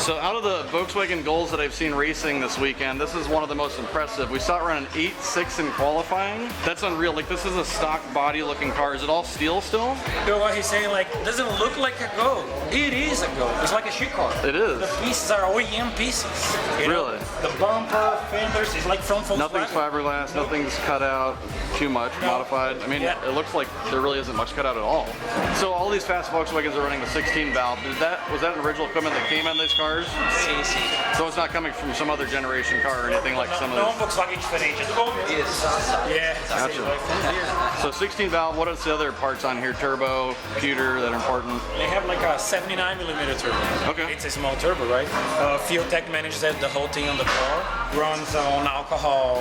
So out of the Volkswagen Golds that I've seen racing this weekend, this is one of the most impressive. We saw it run an 8.6 in qualifying. That's unreal. Like, this is a stock body looking car. Is it all steel still? You know what he's saying, like, doesn't look like a Gold. It is a Gold. It's like a shit car. It is. The pieces are OEM pieces. You know? Really? The bumper, fenders, is like from Volkswagen. Nothing's fiberglass, nothing's cut out too much, modified. I mean, it looks like there really isn't much cut out at all. So all these fast Volkswagens are running the 16 valve. Was that an original equipment that came in these cars? So it's not coming from some other generation car or anything like some of those? No, Volkswagen diferente. Yeah. Gotcha. So 16 valve, what is the other parts on here? Turbo, computer that are important? They have like a 79mm turbo. Okay. It's a small turbo, right? Field tech manages the whole thing on the car. Runs on alcohol.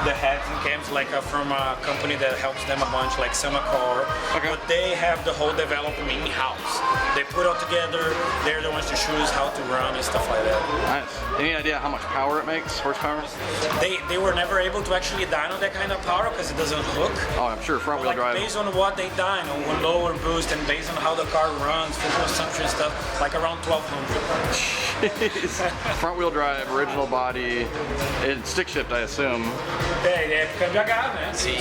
The heads and cams like from a company that helps them a bunch, like Samacar. Okay. But they have the whole development in-house. They put it all together. They're the ones to choose how to run and stuff like that. Nice. Any idea how much power it makes, horsepower? They were never able to actually dyno that kind of power because it doesn't hook. Oh, I'm sure front wheel Like drive. based on what they dyno, one lower boost, and based on how the car runs, fuel consumption stuff, like around 1200. Jeez. Front wheel drive, original body, it's stick shift, I assume. É câmbio H, né? Sim.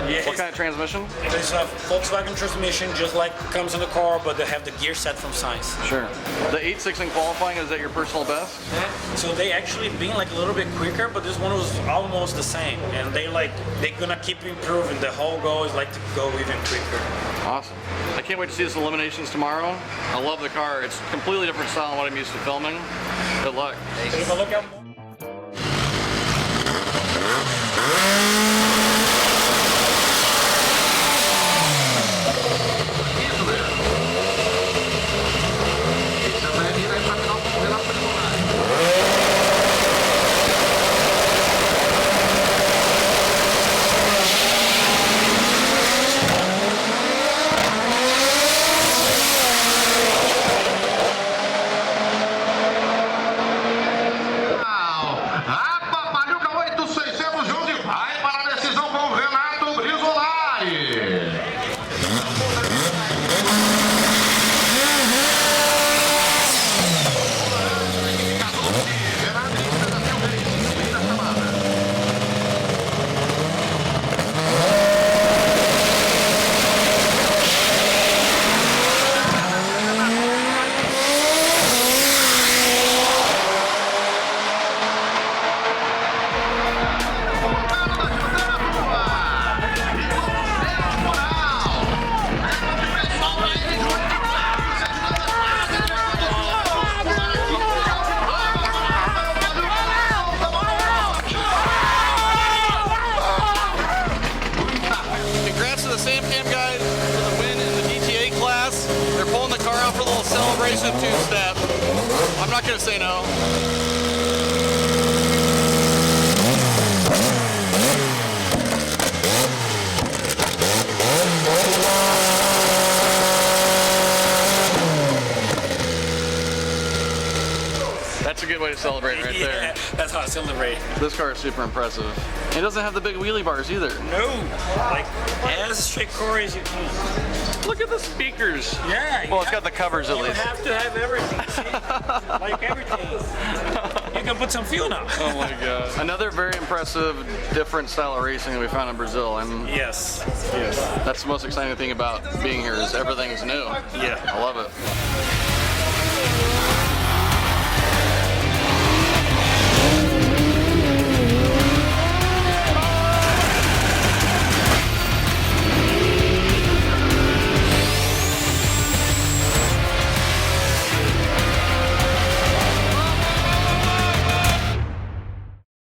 Yes. What kind of transmission? It's a Volkswagen transmission, just like comes in the car, but they have the gear set from Science. Sure. The 8.6 in qualifying, is that your personal best? So they actually been like a little bit quicker, but this one was almost the same. And they're gonna keep improving. The whole goal is like to go even quicker. Awesome. I can't wait to see this eliminations tomorrow. I love the car. It's a completely different style than what I'm used to filming. Good luck. Take a look at celebration two-step. I'm not going to say no. That's a good way to celebrate right there. That's how I celebrate. This car is super impressive. It doesn't have the big wheelie bars either. No, like as straightforward as you can. Look at the speakers. Yeah. Well, it's got the covers at least. You have to have everything. See? Like everything. You can put some fuel now. Oh my god. Another very impressive, different style of racing that we found in Brazil. Yes. That's the most exciting thing about being here is everything is new. Yeah. I love it.